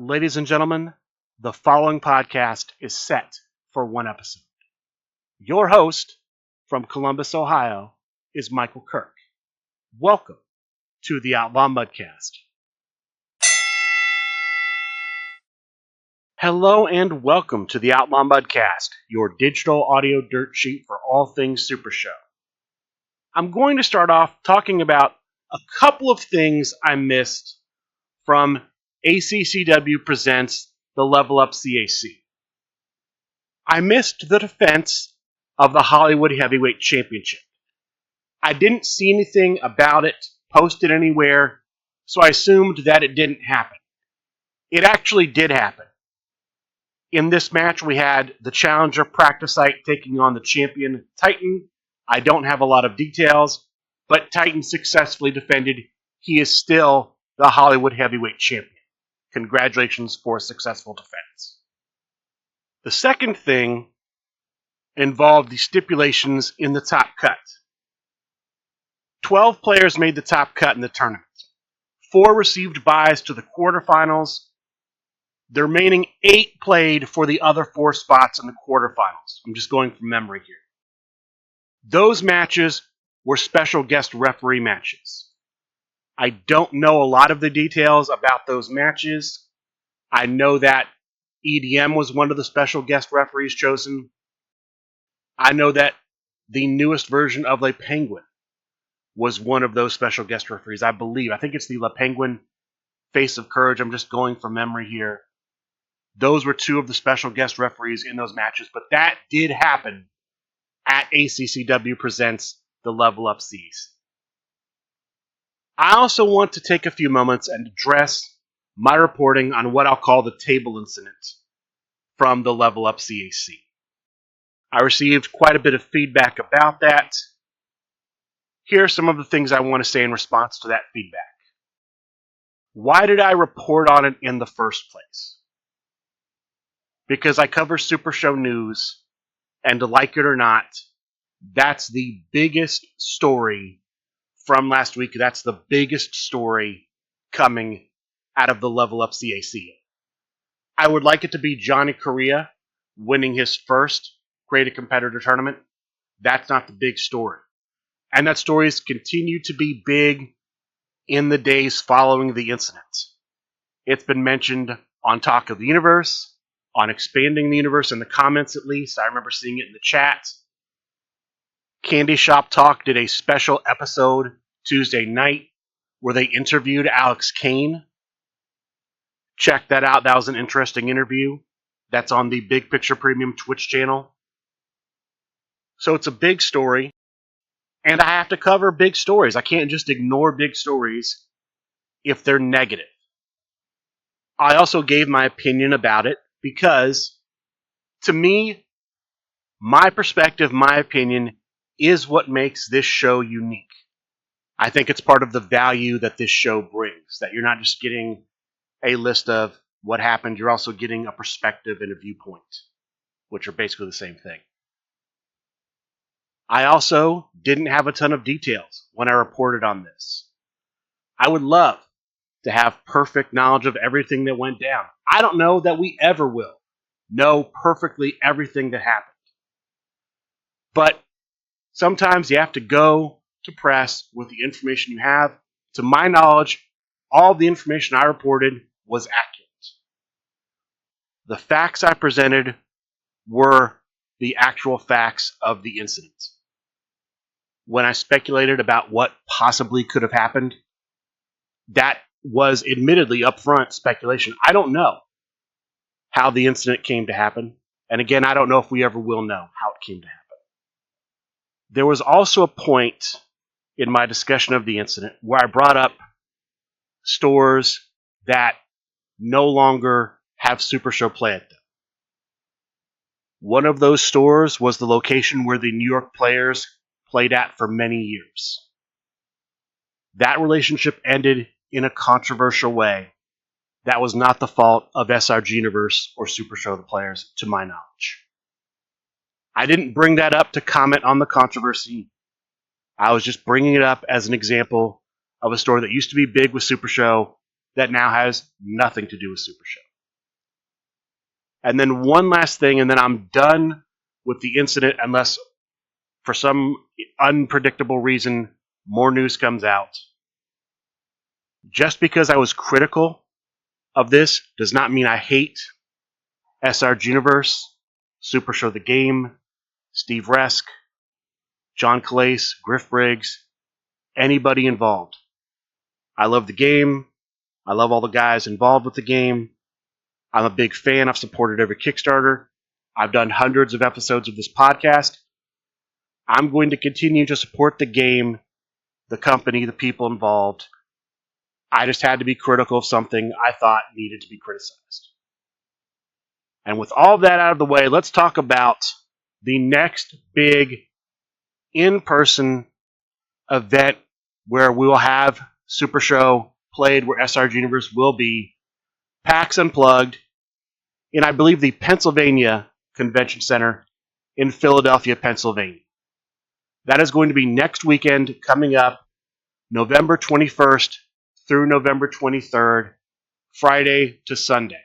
Ladies and gentlemen, the following podcast is set for one episode. Your host from Columbus, Ohio, is Michael Kirk. Welcome to the Outlaw Mudcast. Hello and welcome to the Outlaw Mudcast, your digital audio dirt sheet for all things Supershow. I'm going to start off talking about a couple of things I missed from ACCW Presents the Level Up CAC. I missed the defense of the Hollywood Heavyweight Championship. I didn't see anything about it posted anywhere, so I assumed that it didn't happen. It actually did happen. In this match, we had the challenger Practicite taking on the champion Titan. I don't have a lot of details, but Titan successfully defended. He is still the Hollywood Heavyweight Champion. Congratulations for a successful defense. The second thing involved the stipulations in the top cut. 12 players made the top cut in the tournament. 4 received byes to the quarterfinals. The remaining 8 played for the other 4 spots in the quarterfinals. I'm just going from memory here. Those matches were special guest referee matches. I don't know a lot of the details about those matches. I know that EDM was one of the special guest referees chosen. I know that the newest version of Le Penguin was one of those special guest referees, I believe. I think it's the Le Penguin Face of Courage. I'm just going from memory here. Those were 2 of the special guest referees in those matches, but that did happen at ACCW Presents the Level Up CAC. I also want to take a few moments and address my reporting on what I'll call the table incident from the Level Up CAC. I received quite a bit of feedback about that. Here are some of the things I want to say in response to that feedback. Why did I report on it in the first place? Because I cover Super Show news, and like it or not, that's the biggest story from last week. That's the biggest story coming out of the Level Up CAC. I would like it to be Johnny Correa winning his first Creative Competitor Tournament. That's not the big story. And that story has continued to be big in the days following the incident. It's been mentioned on Talk of the Universe, on Expanding the Universe, in the comments at least. I remember seeing it in the chat. Candy Shop Talk did a special episode Tuesday night where they interviewed Alex Kane. Check that out. That was an interesting interview. That's on the Big Picture Premium Twitch channel. So it's a big story, and I have to cover big stories. I can't just ignore big stories if they're negative. I also gave my opinion about it because, to me, my perspective, my opinion, is what makes this show unique. I think it's part of the value that this show brings, that you're not just getting a list of what happened, you're also getting a perspective and a viewpoint, which are basically the same thing. I also didn't have a ton of details when I reported on this. I would love to have perfect knowledge of everything that went down. I don't know that we ever will know perfectly everything that happened. But sometimes you have to go to press with the information you have. To my knowledge, all the information I reported was accurate. The facts I presented were the actual facts of the incident. When I speculated about what possibly could have happened, that was admittedly upfront speculation. I don't know how the incident came to happen. And again, I don't know if we ever will know how it came to happen. There was also a point in my discussion of the incident where I brought up stores that no longer have Super Show play at them. One of those stores was the location where the New York players played at for many years. That relationship ended in a controversial way. That was not the fault of SRG Universe or Super Show the Players, to my knowledge. I didn't bring that up to comment on the controversy. I was just bringing it up as an example of a store that used to be big with Super Show that now has nothing to do with Super Show. And then one last thing, and then I'm done with the incident unless for some unpredictable reason more news comes out. Just because I was critical of this does not mean I hate SRG Universe, Supershow the Game, Steve Resk, John Calais, Griff Briggs, anybody involved. I love the game. I love all the guys involved with the game. I'm a big fan. I've supported every Kickstarter. I've done hundreds of episodes of this podcast. I'm going to continue to support the game, the company, the people involved. I just had to be critical of something I thought needed to be criticized. And with all that out of the way, let's talk about the next big in-person event where we will have Super Show played, where SRG Universe will be, PAX Unplugged, in, I believe, the Pennsylvania Convention Center in Philadelphia, Pennsylvania. That is going to be next weekend, coming up November 21st through November 23rd, Friday to Sunday.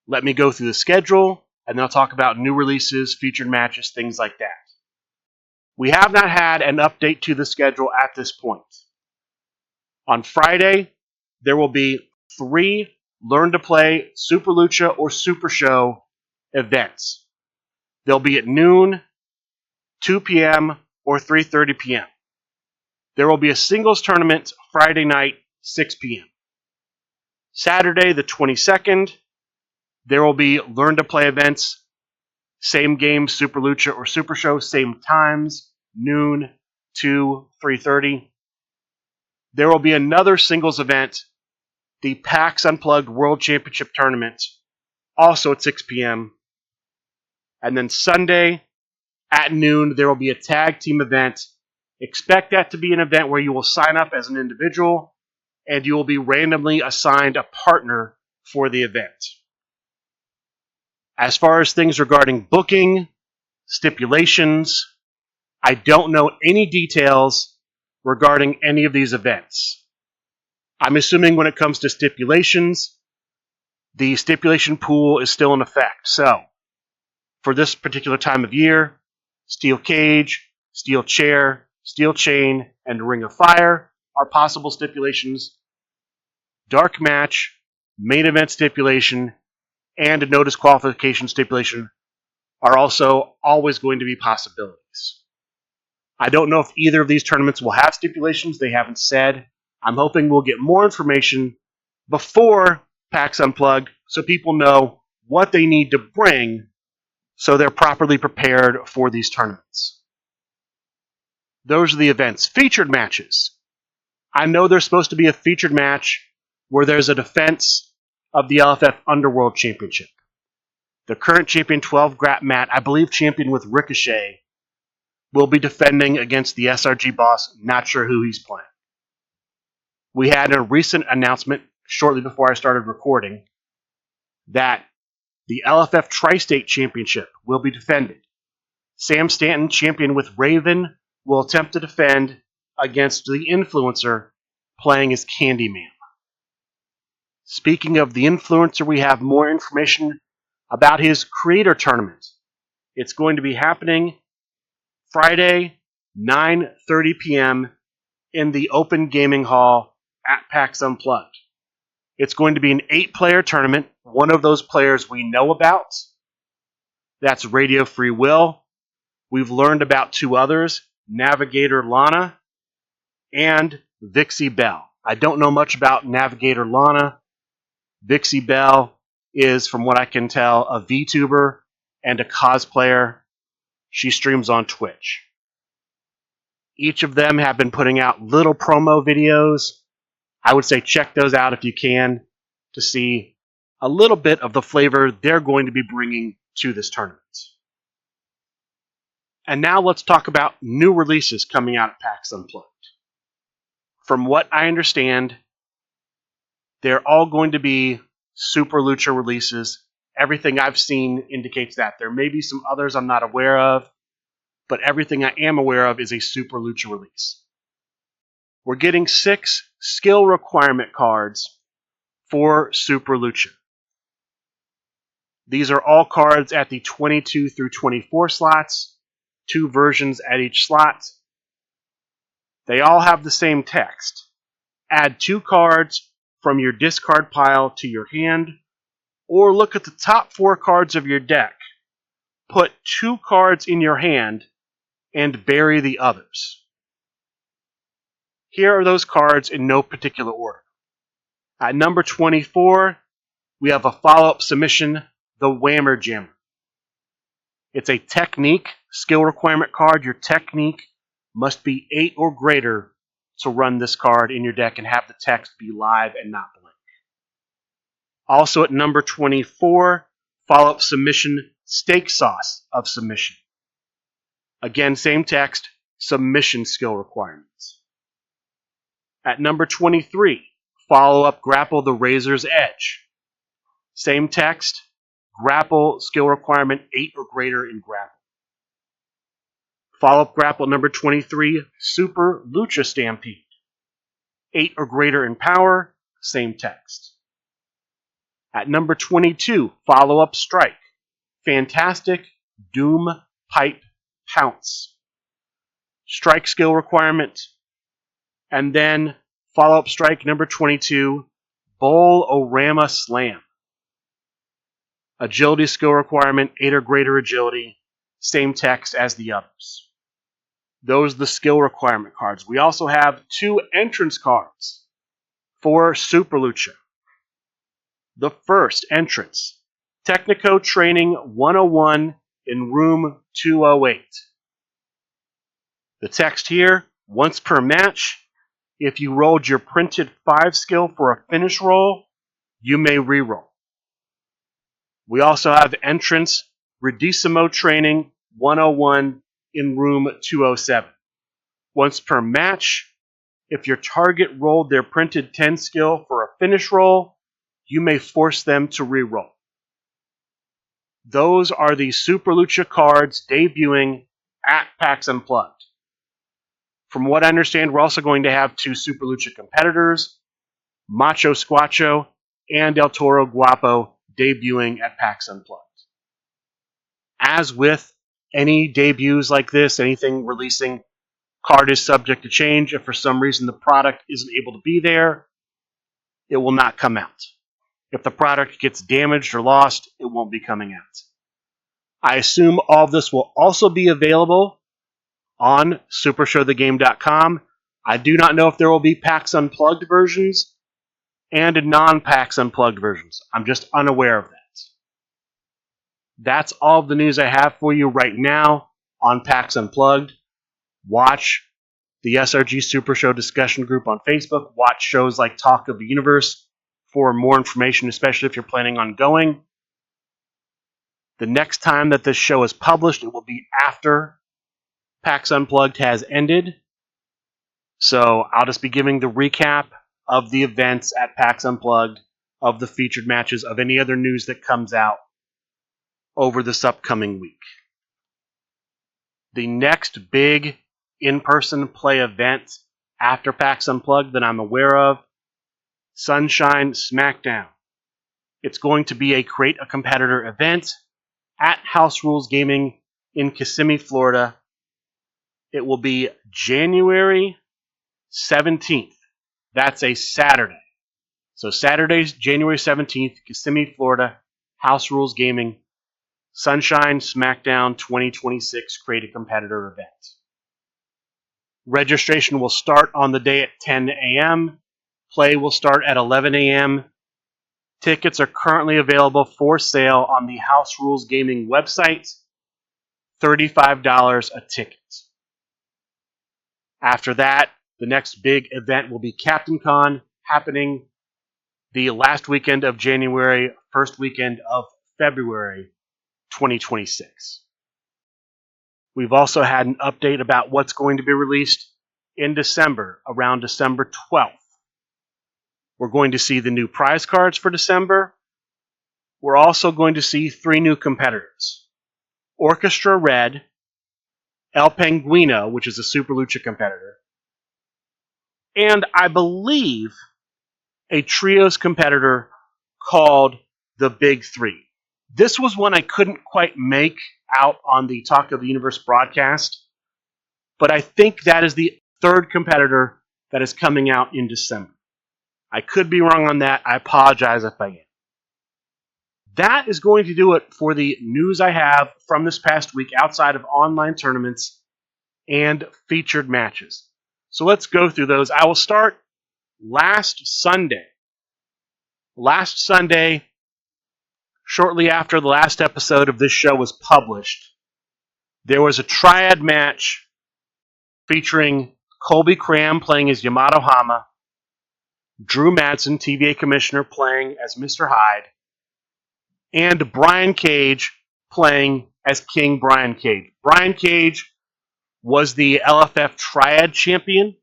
Let me go through the schedule, and then I'll talk about new releases, featured matches, things like that. We have not had an update to the schedule at this point. On Friday, there will be 3 Learn to Play Super Lucha or Super Show events. They'll be at noon, 2 p.m., or 3:30 p.m. There will be a singles tournament Friday night, 6 p.m. Saturday, the 22nd, there will be Learn to Play events. Same game, Super Lucha or Super Show, same times, noon, 2, 3:30. There will be another singles event, the PAX Unplugged World Championship Tournament, also at 6 p.m. And then Sunday at noon, there will be a tag team event. Expect that to be an event where you will sign up as an individual and you will be randomly assigned a partner for the event. As far as things regarding booking, stipulations, I don't know any details regarding any of these events. I'm assuming when it comes to stipulations, the stipulation pool is still in effect. So, for this particular time of year, steel cage, steel chair, steel chain, and ring of fire are possible stipulations. Dark match, main event stipulation, and a no disqualification stipulation are also always going to be possibilities. I don't know if either of these tournaments will have stipulations. They haven't said. I'm hoping we'll get more information before PAX Unplugged so people know what they need to bring so they're properly prepared for these tournaments. Those are the events. Featured matches. I know there's supposed to be a featured match where there's a defense of the LFF Underworld Championship. The current champion, 12 Grat Matt, I believe champion with Ricochet, will be defending against the SRG boss. Not sure who he's playing. We had a recent announcement shortly before I started recording that the LFF Tri-State Championship will be defended. Sam Stanton, champion with Raven, will attempt to defend against the Influencer playing as Candyman. Speaking of the Influencer, we have more information about his creator tournament. It's going to be happening Friday, 9:30 p.m. in the Open Gaming Hall at PAX Unplugged. It's going to be an 8-player tournament. One of those players we know about. That's Radio Free Will. We've learned about 2 others, Navigator Lana and Vixie Bell. I don't know much about Navigator Lana. Vixie Bell is, from what I can tell, a VTuber and a cosplayer. She streams on Twitch. Each of them have been putting out little promo videos. I would say check those out if you can to see a little bit of the flavor they're going to be bringing to this tournament. And now let's talk about new releases coming out at PAX Unplugged. From what I understand, they're all going to be Super Lucha releases. Everything I've seen indicates that. There may be some others I'm not aware of, but everything I am aware of is a Super Lucha release. We're getting 6 skill requirement cards for Super Lucha. These are all cards at the 22 through 24 slots, 2 versions at each slot. They all have the same text. Add 2 cards from your discard pile to your hand, or look at the top 4 cards of your deck. Put 2 cards in your hand and bury the others. Here are those cards in no particular order. At number 24, we have a follow-up submission, the Whammer Jammer. It's a technique skill requirement card. Your technique must be 8 or greater to run this card in your deck and have the text be live and not blank. Also at number 24, follow-up submission, Steak Sauce of Submission. Again, same text, submission skill requirements. At number 23, follow-up Grapple the Razor's Edge. Same text, grapple skill requirement 8 or greater in grapple. Follow-up grapple number 23, Super Lucha Stampede. 8 or greater in power, same text. At number 22, follow-up strike, Fantastic Doom Pipe Pounce. Strike skill requirement. And then follow-up strike number 22, Bowl-O-Rama Slam. Agility skill requirement, 8 or greater agility, same text as the others. Those are the skill requirement cards. We also have 2 entrance cards for Super Lucha. The first entrance, Technico Training 101 in room 208. The text here, once per match, if you rolled your printed 5 skill for a finish roll, you may reroll. We also have entrance Redissimo Training 101 in room 207. Once per match, if your target rolled their printed 10 skill for a finish roll, you may force them to reroll. Those are the Super Lucha cards debuting at PAX Unplugged. From what I understand, we're also going to have 2 Super Lucha competitors, Macho Squacho and El Toro Guapo, debuting at PAX Unplugged. As with any debuts like this, anything releasing, card is subject to change. If for some reason the product isn't able to be there, it will not come out. If the product gets damaged or lost, it won't be coming out. I assume all of this will also be available on supershowthegame.com. I do not know if there will be PAX Unplugged versions and non-PAX Unplugged versions. I'm just unaware of that. That's all of the news I have for you right now on PAX Unplugged. Watch the SRG Super Show discussion group on Facebook. Watch shows like Talk of the Universe for more information, especially if you're planning on going. The next time that this show is published, it will be after PAX Unplugged has ended. So I'll just be giving the recap of the events at PAX Unplugged, of the featured matches, of any other news that comes out over this upcoming week. The next big in-person play event after PAX Unplugged that I'm aware of, Sunshine Smackdown. It's going to be a Create a Competitor event at House Rules Gaming in Kissimmee, Florida. It will be January 17th. That's a Saturday. So Saturday's January 17th, Kissimmee, Florida, House Rules Gaming, Sunshine Smackdown 2026 Create a Competitor event. Registration will start on the day at 10 a.m. Play will start at 11 a.m. Tickets are currently available for sale on the House Rules Gaming website. $35 a ticket. After that, the next big event will be Captain Con, happening the last weekend of January, first weekend of February 2026. We've also had an update about what's going to be released in December, around December 12th. We're going to see the new prize cards for December. We're also going to see 3 new competitors. Orchestra Red, El Penguino, which is a Super Lucha competitor, and I believe a trios competitor called the Big Three. This was one I couldn't quite make out on the Talk of the Universe broadcast, but I think that is the third competitor that is coming out in December. I could be wrong on that. I apologize if I am. That is going to do it for the news I have from this past week outside of online tournaments and featured matches. So let's go through those. I will start last Sunday. Last Sunday, shortly after the last episode of this show was published, there was a triad match featuring Colby Cram playing as Yamato Hama, Drew Madsen, TVA Commissioner, playing as Mr. Hyde, and Brian Cage playing as King Brian Cage. Brian Cage was the LFF Triad champion.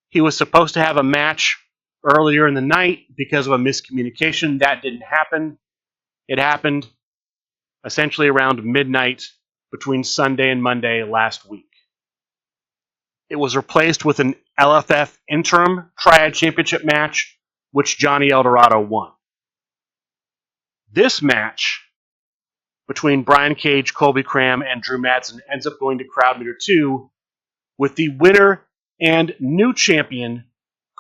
He was supposed to have a match earlier in the night because of a miscommunication. That didn't happen. It happened essentially around midnight between Sunday and Monday last week. It was replaced with an LFF Interim Triad Championship match, which Johnny Eldorado won. This match between Brian Cage, Colby Cram, and Drew Madsen ends up going to Crowd Meter 2 with the winner and new champion,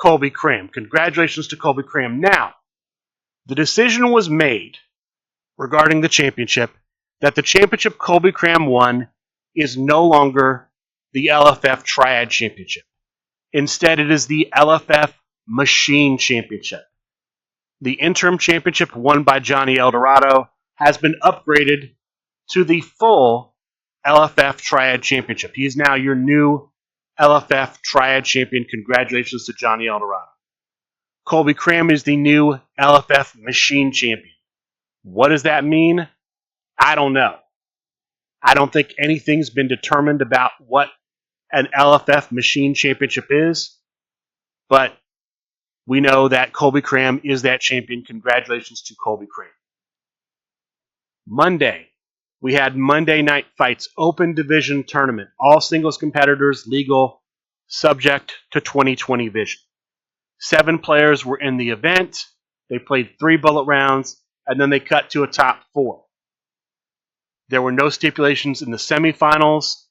Colby Cram. Congratulations to Colby Cram. Now, the decision was made regarding the championship that the championship Colby Cram won is no longer the LFF Triad Championship. Instead, it is the LFF Machine Championship. The interim championship won by Johnny Eldorado has been upgraded to the full LFF Triad Championship. He is now your new LFF Triad Champion. Congratulations to Johnny Eldorado. Colby Cram is the new LFF Machine Champion. What does that mean? I don't know. I don't think anything's been determined about what an LFF Machine Championship is, but we know that Colby Cram is that champion. Congratulations to Colby Cram. Monday, we had Monday Night Fights Open Division Tournament. All singles competitors legal, subject to 20/20 vision. 7 players were in the event. They played 3 bullet rounds, and then they cut to a top 4. There were no stipulations in the semifinals.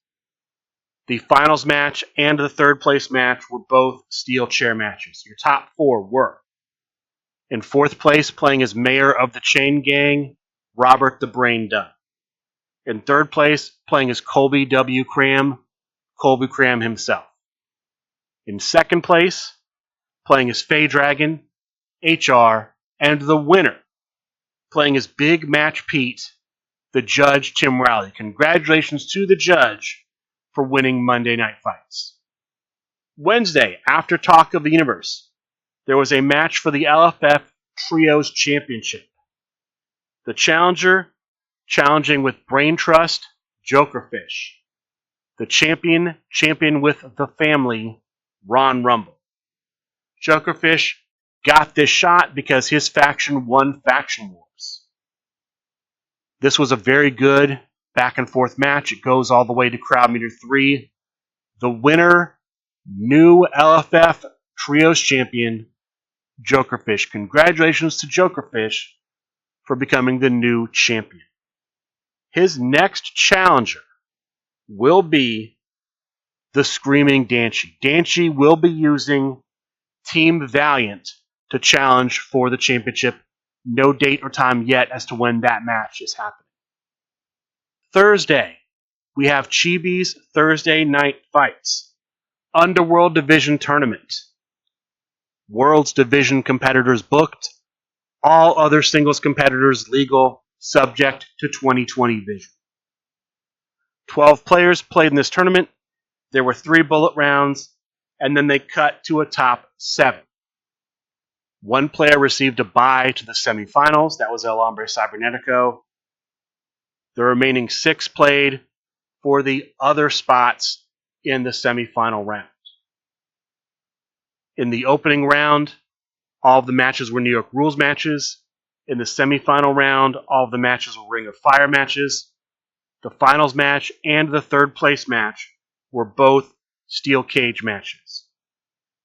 The finals match and the third place match were both steel chair matches. Your top 4 were: in 4th place, playing as Mayor of the Chain Gang, Robert the Brain Dunn. In 3rd place, playing as Colby W. Cram, Colby Cram himself. In 2nd place, playing as Faye Dragon, HR, and the winner, playing as Big Match Pete, the judge, Tim Rowley. Congratulations to the judge for winning Monday Night Fights. Wednesday, after Talk of the Universe, there was a match for the LFF Trios Championship. The challenger challenging with Brain Trust, Jokerfish. The champion with the family, Ron Rumble. Jokerfish got this shot because his faction won Faction Wars. This was a very good back and forth match. It goes all the way to Crowd Meter 3. The winner, new LFF Trios champion, Jokerfish. Congratulations to Jokerfish for becoming the new champion. His next challenger will be the Screaming Danchi. Danchi will be using Team Valiant to challenge for the championship. No date or time yet as to when that match is happening. Thursday, we have Chibi's Thursday Night Fights. Underworld Division Tournament. World's Division competitors booked. All other singles competitors legal, subject to 20/20 vision. 12 players played in this tournament. There were 3 bullet rounds, and then they cut to a top 7. 1 player received a bye to the semifinals. That was El Hombre Cybernetico. The remaining 6 played for the other spots in the semifinal round. In the opening round, all of the matches were New York Rules matches. In the semifinal round, all of the matches were Ring of Fire matches. The finals match and the third place match were both steel cage matches.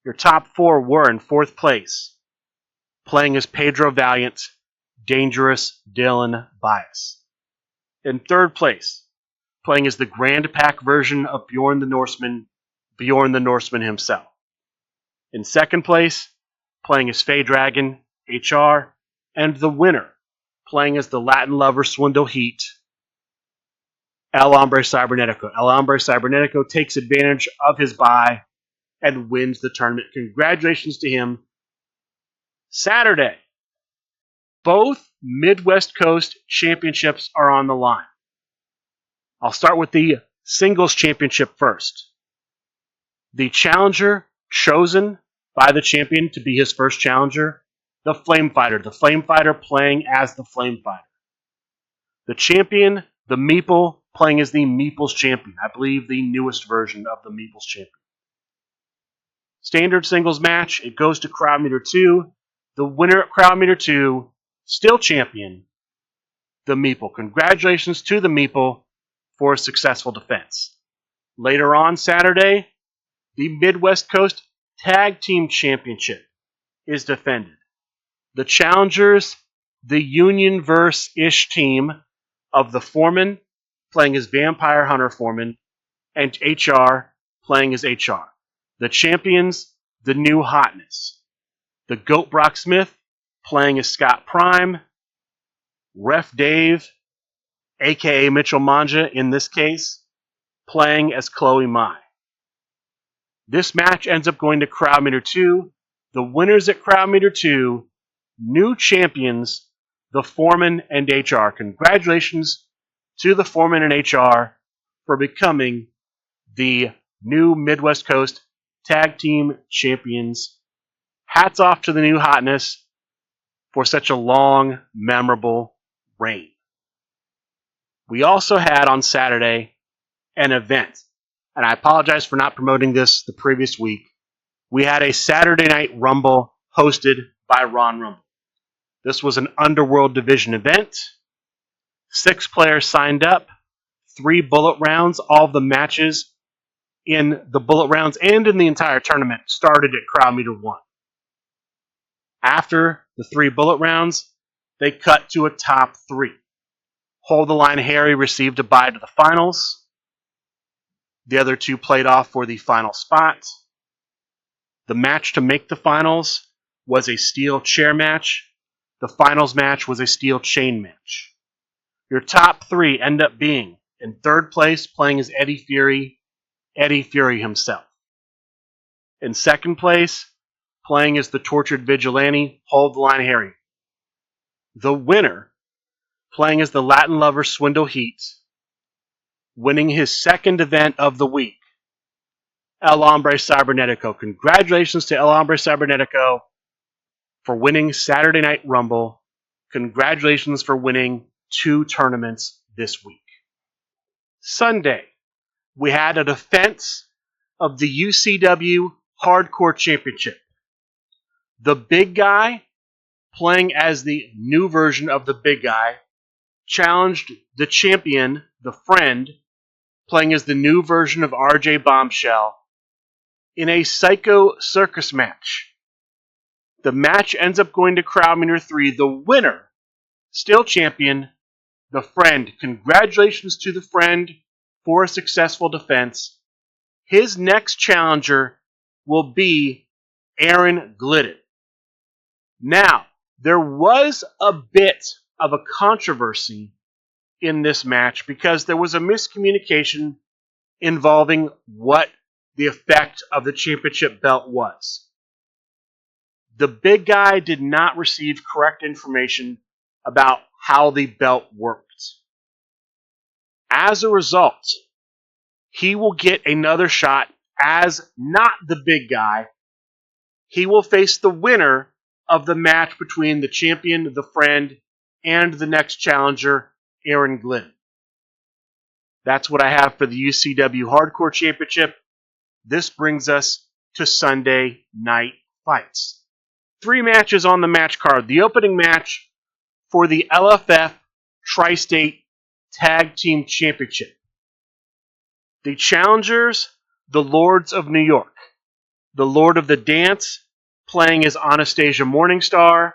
Your top 4 were in 4th place, playing as Pedro Valiant, Dangerous Dylan Bias. In third place, playing as the Grand Pack version of Bjorn the Norseman himself. In second place, playing as Fey Dragon, HR, and the winner, playing as the Latin lover Swindle Heat, El Hombre Cybernetico. El Hombre Cybernetico takes advantage of his bye and wins the tournament. Congratulations to him. Saturday, both Midwest Coast championships are on the line. I'll start with the singles championship first. The challenger chosen by the champion to be his first challenger, the Flame Fighter. The Flame Fighter playing as the Flame Fighter. The champion, the Meeple, playing as the Meeple's champion. I believe the newest version of the Meeple's champion. Standard singles match, it goes to Crowd Meter 2. The winner at Crowd Meter 2, still champion, the Meeple. Congratulations to the Meeple for a successful defense. Later on Saturday, the Midwest Coast Tag Team Championship is defended. The challengers, the Union-verse-ish team of the Foreman, playing as Vampire Hunter Foreman, and HR, playing as HR. The champions, the New Hotness. The Goat Brock Smith, playing as Scott Prime. Ref Dave, a.k.a. Mitchell Manja in this case, playing as Chloe Mai. This match ends up going to Crowd Meter 2. The winners at Crowd Meter 2, new champions, the Foreman and HR. Congratulations to the Foreman and HR for becoming the new Midwest Coast Tag Team Champions. Hats off to the New Hotness for such a long, memorable reign. We also had on Saturday an event, and I apologize for not promoting this the previous week. We had a Saturday Night Rumble hosted by Ron Rumble. This was an Underworld Division event. 6 players signed up, 3 bullet rounds. All of the matches in the bullet rounds and in the entire tournament started at Crowd Meter 1. After the 3 bullet rounds, they cut to a top 3. Hold the Line Harry received a bye to the finals. The other 2 played off for the final spot. The match to make the finals was a steel chair match. The finals match was a steel chain match. Your top 3 end up being, in third place, playing as Eddie Fury himself. In second place, playing as the Tortured Vigilante, Hold the Line Harry. The winner, playing as the Latin lover Swindle Heat, winning his second event of the week, El Hombre Cybernetico. Congratulations to El Hombre Cybernetico for winning Saturday Night Rumble. Congratulations for winning 2 tournaments this week. Sunday, we had a defense of the UCW Hardcore Championship. The Big Guy, playing as the new version of the Big Guy, challenged the champion, the Friend, playing as the new version of RJ Bombshell, in a Psycho Circus match. The match ends up going to Crowd Meter 3. The winner, still champion, the Friend. Congratulations to the Friend for a successful defense. His next challenger will be Aaron Glidden. Now, there was a bit of a controversy in this match because there was a miscommunication involving what the effect of the championship belt was. The Big Guy did not receive correct information about how the belt worked. As a result, he will get another shot as not the Big Guy. He will face the winner of the match between the champion, the Friend, and the next challenger, Aaron Glidden. That's what I have for the UCW Hardcore Championship. This brings us to Sunday Night Fights. 3 matches on the match card. The opening match for the LFF Tri-State Tag Team Championship. The challengers, the Lords of New York. The Lord of the Dance, playing as Anastasia Morningstar.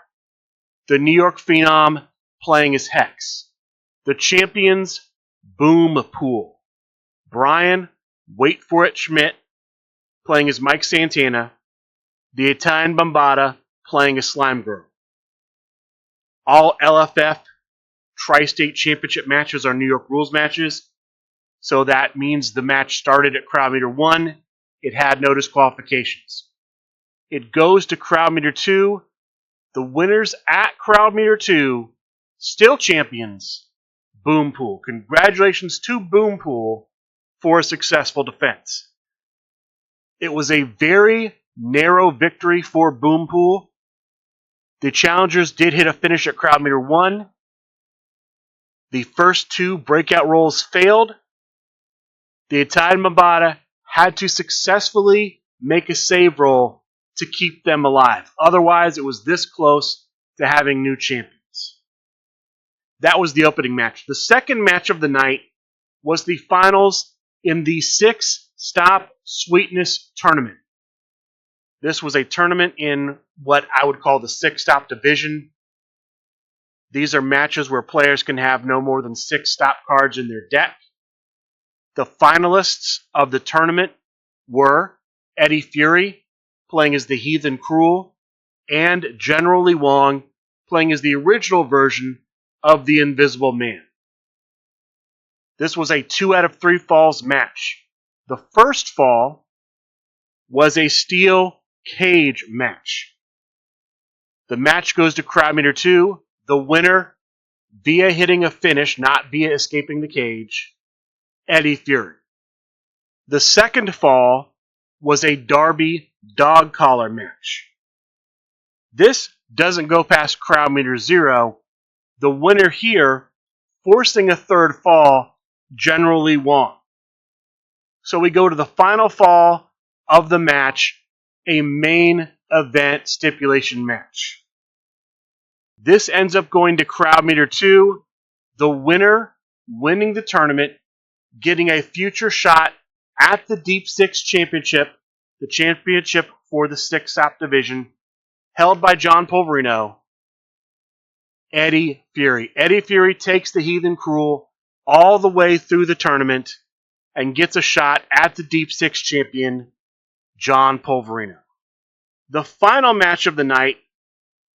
the New York Phenom playing as Hex. The champions, Boom Pool. Brian, wait for it, Schmidt, playing as Mike Santana. The Italian Bombata playing as Slime Girl. All LFF Tri-State Championship matches are New York rules matches. So that means the match started at Crowd Meter 1. It had no disqualifications. It goes to Crowd Meter 2. The winners at Crowd Meter 2, still champions, Boom Pool. Congratulations to Boom Pool for a successful defense. It was a very narrow victory for Boom Pool. The challengers did hit a finish at Crowd Meter 1. The first two breakout rolls failed. The Italian Bombata had to successfully make a save roll to keep them alive. Otherwise, it was this close to having new champions. That was the opening match. The second match of the night was the finals in the 6-stop Sweetness Tournament. This was a tournament in what I would call the 6-stop division. These are matches where players can have no more than 6 stop cards in their deck. The finalists of the tournament were Eddie Fury, playing as the Heathen Cruel, and General Lee Wong, playing as the original version of the Invisible Man. This was a 2 out of 3 falls match. The first fall was a steel cage match. The match goes to Crowd Meter 2. The winner, via hitting a finish, not via escaping the cage, Eddie Fury. The second fall was a Derby dog collar match. This doesn't go past Crowd Meter 0. The winner here, forcing a third fall, General Lee Wong. So we go to the final fall of the match, a main event stipulation match. This ends up going to Crowd Meter 2. The winner winning the tournament, getting a future shot at the Deep Six Championship, the championship for the 6-stop division, held by John Polverino, Eddie Fury. Eddie Fury takes the Heathen Cruel all the way through the tournament and gets a shot at the Deep Six champion, John Polverino. The final match of the night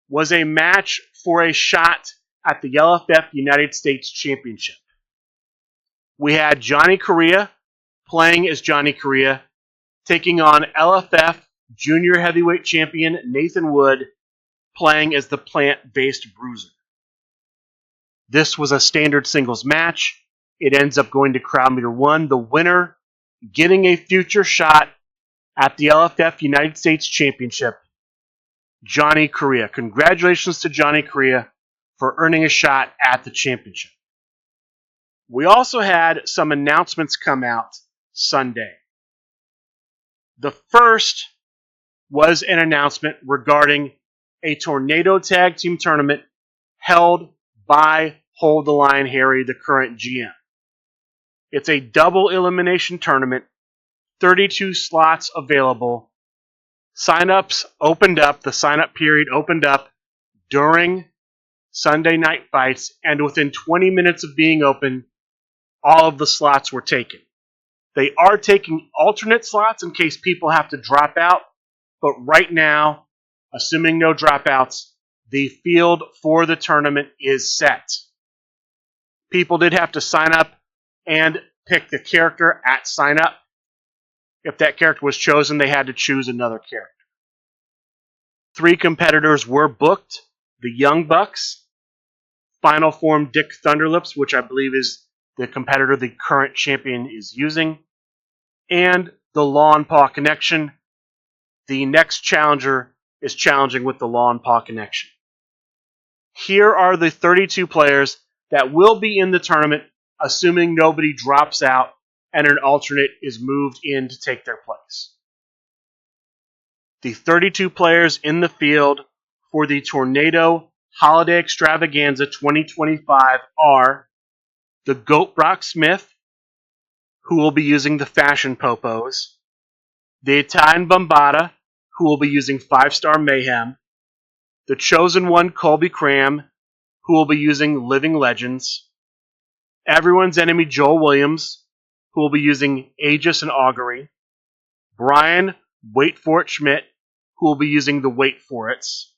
was a match for a shot at the LFF United States Championship. We had Johnny Correa playing as Johnny Correa, taking on LFF Junior Heavyweight Champion Nathan Wood, playing as the Plant-Based Bruiser. This was a standard singles match. It ends up going to Crowd Meter 1. The winner getting a future shot at the LFF United States Championship, Johnny Correa. Congratulations to Johnny Correa for earning a shot at the championship. We also had some announcements come out Sunday. The first was an announcement regarding a Tornado Tag Team Tournament held by Hold the Line Harry, the current GM. It's a double elimination tournament, 32 slots available. Sign-ups opened up, the sign-up period opened up during Sunday night fights, and within 20 minutes of being open, all of the slots were taken. They are taking alternate slots in case people have to drop out, but right now, assuming no dropouts, the field for the tournament is set. People did have to sign up and pick the character at sign-up. If that character was chosen, they had to choose another character. 3 competitors were booked. The Young Bucks, Final Form Dick Thunderlips, which I believe is the competitor the current champion is using, and the Law and Paw Connection. The next challenger is challenging with the Law and Paw Connection. Here are the 32 players that will be in the tournament, assuming nobody drops out and an alternate is moved in to take their place. The 32 players in the field for the Tornado Holiday Extravaganza 2025 are the Goat Brock Smith, who will be using the Fashion Popos, the Italian Bombata, who will be using 5-Star Mayhem, the Chosen One Colby Cram, who will be using Living Legends, Everyone's Enemy Joel Williams, who will be using Aegis and Augury, Brian Wait For It Schmidt, who will be using the Wait For It's,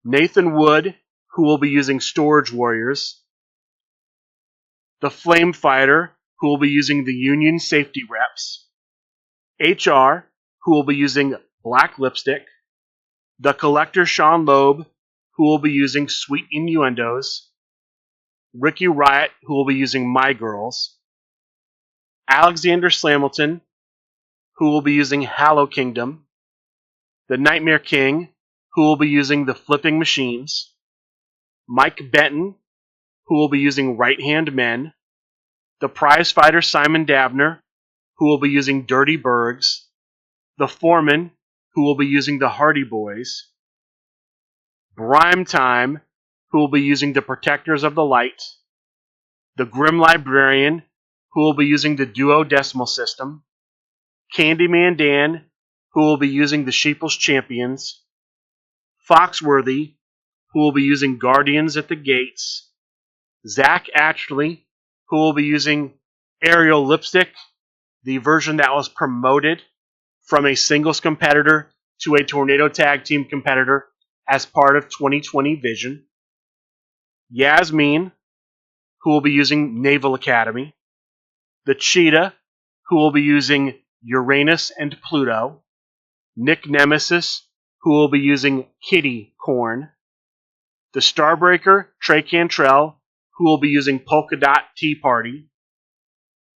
Nathan Wood, who will be using Storage Warriors, the Flame Fighter, who will be using the Union Safety Reps, HR, who will be using Black Lipstick, the Collector Sean Loeb, who will be using Sweet Innuendos, Ricky Riot, who will be using My Girls, Alexander Slamilton, who will be using Hallow Kingdom, the Nightmare King, who will be using the Flipping Machines, Mike Benton, who will be using Right Hand Men, the Prize Fighter Simon Dabner, who will be using Dirty Bergs, the Foreman, who will be using the Hardy Boys, Brime Time, who will be using the Protectors of the Light, the Grim Librarian, who will be using the Duodecimal System, Candyman Dan, who will be using the Sheepish Champions, Foxworthy, who will be using Guardians at the Gates, Zach Ashley, who will be using Aerial Lipstick, the version that was promoted from a singles competitor to a Tornado Tag Team competitor as part of 2020 Vision, Yasmin, who will be using Naval Academy, the Cheetah, who will be using Uranus and Pluto, Nick Nemesis, who will be using Kitty Corn, the Starbreaker, Trey Cantrell, who will be using Polka Dot Tea Party,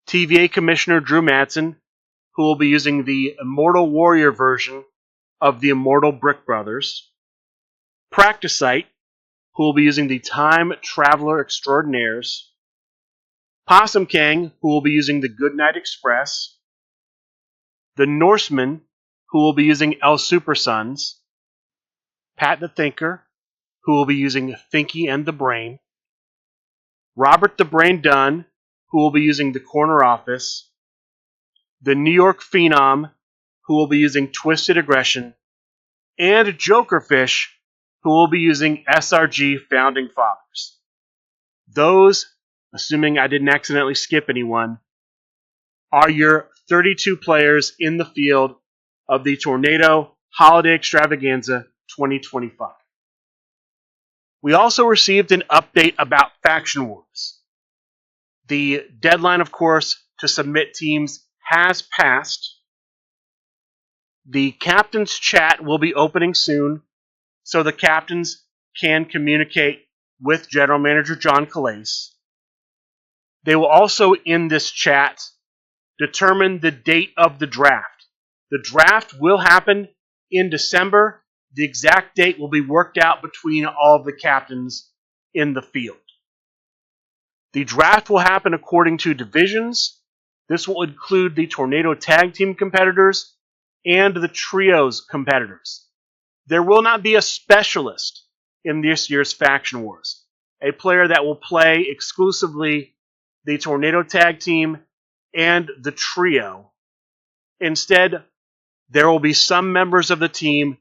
TVA Commissioner Drew Madsen, who will be using the Immortal Warrior version of the Immortal Brick Brothers, Practicite, who will be using the Time Traveler Extraordinaires, Possum King, who will be using the Goodnight Express, the Norseman, who will be using El Super Sons, Pat the Thinker, who will be using Thinky and the Brain, Robert the Brain Dunn, who will be using the Corner Office, the New York Phenom, who will be using Twisted Aggression, and Jokerfish, who will be using SRG Founding Fathers. Those, assuming I didn't accidentally skip anyone, are your 32 players in the field of the Tornado Holiday Extravaganza 2025. We also received an update about Faction Wars. The deadline, of course, to submit teams has passed. The captain's chat will be opening soon, so the captains can communicate with General Manager John Calais. They will also, in this chat, determine the date of the draft. The draft will happen in December. The exact date will be worked out between all of the captains in the field. The draft will happen according to divisions. This will include the Tornado Tag Team competitors and the Trios competitors. There will not be a specialist in this year's Faction Wars, a player that will play exclusively the Tornado Tag Team and the Trio. Instead, there will be some members of the team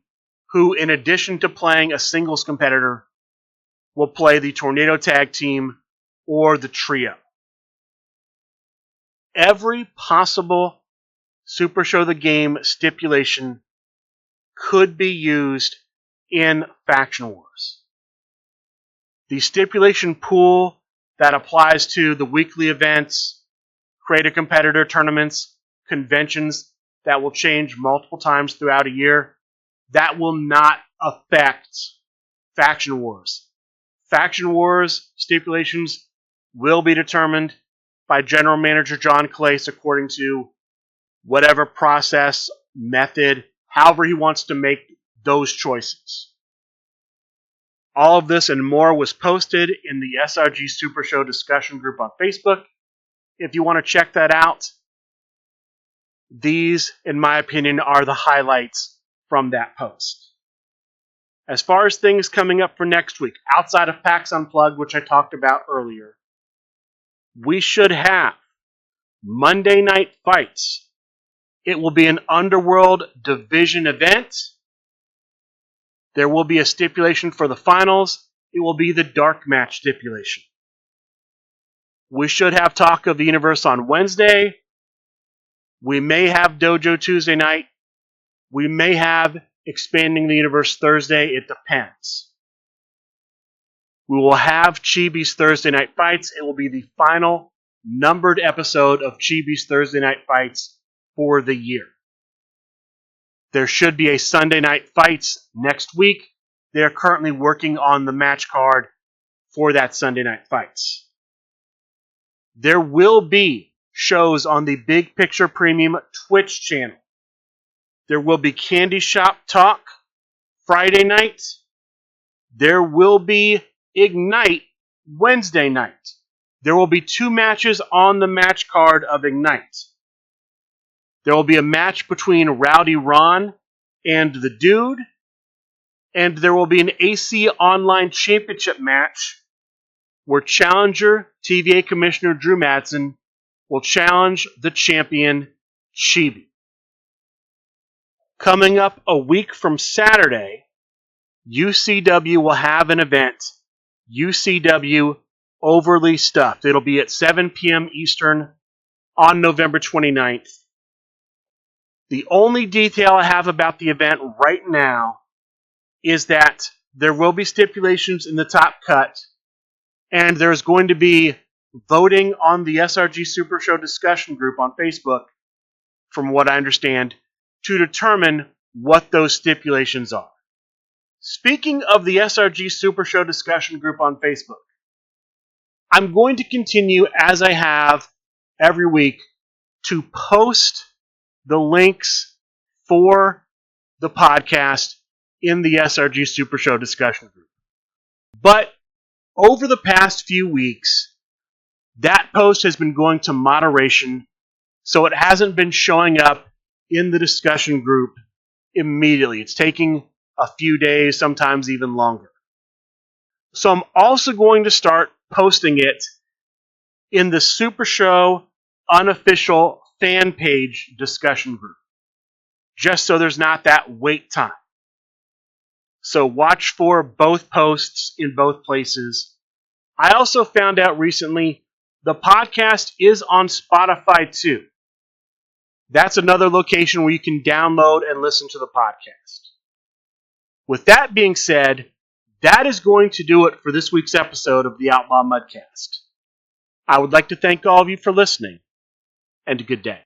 who, in addition to playing a singles competitor, will play the Tornado Tag Team or the Trio. Every possible Supershow the Game stipulation could be used in Faction Wars. The stipulation pool that applies to the weekly events, Create a Competitor tournaments, conventions that will change multiple times throughout a year, that will not affect Faction Wars. Faction Wars stipulations will be determined by General Manager John Calais according to whatever process, method, however he wants to make those choices. All of this and more was posted in the SRG Super Show discussion group on Facebook. If you want to check that out, these, in my opinion, are the highlights from that post. As far as things coming up for next week, outside of PAX Unplugged, which I talked about earlier, we should have Monday Night Fights. It will be an Underworld Division event. There will be a stipulation for the finals. It will be the dark match stipulation. We should have Talk of the Universe on Wednesday. We may have Dojo Tuesday night. We may have Expanding the Universe Thursday. It depends. We will have Chibi's Thursday Night Fights. It will be the final numbered episode of Chibi's Thursday Night Fights for the year. There should be a Sunday Night Fights next week. They are currently working on the match card for that Sunday Night Fights. There will be shows on the Big Picture Premium Twitch channel. There will be Candy Shop Talk Friday night. There will be Ignite Wednesday night. There will be 2 matches on the match card of Ignite. There will be a match between Rowdy Ron and the Dude. And there will be an AC Online Championship match where challenger TVA Commissioner Drew Madsen will challenge the champion Chibi. Coming up a week from Saturday, UCW will have an event, UCW Overly Stuffed. It'll be at 7 p.m. Eastern on November 29th. The only detail I have about the event right now is that there will be stipulations in the top cut, and there's going to be voting on the SRG Super Show discussion group on Facebook, from what I understand, to determine what those stipulations are. Speaking of the SRG Super Show discussion group on Facebook, I'm going to continue, as I have every week, to post the links for the podcast in the SRG Super Show discussion group. But over the past few weeks, that post has been going to moderation, so it hasn't been showing up in the discussion group immediately. It's taking a few days, sometimes even longer. So I'm also going to start posting it in the Super Show unofficial fan page discussion group, just so there's not that wait time. So watch for both posts in both places. I also found out recently the podcast is on Spotify too. That's another location where you can download and listen to the podcast. With that being said, that is going to do it for this week's episode of the Outlaw Mudcast. I would like to thank all of you for listening, and good day.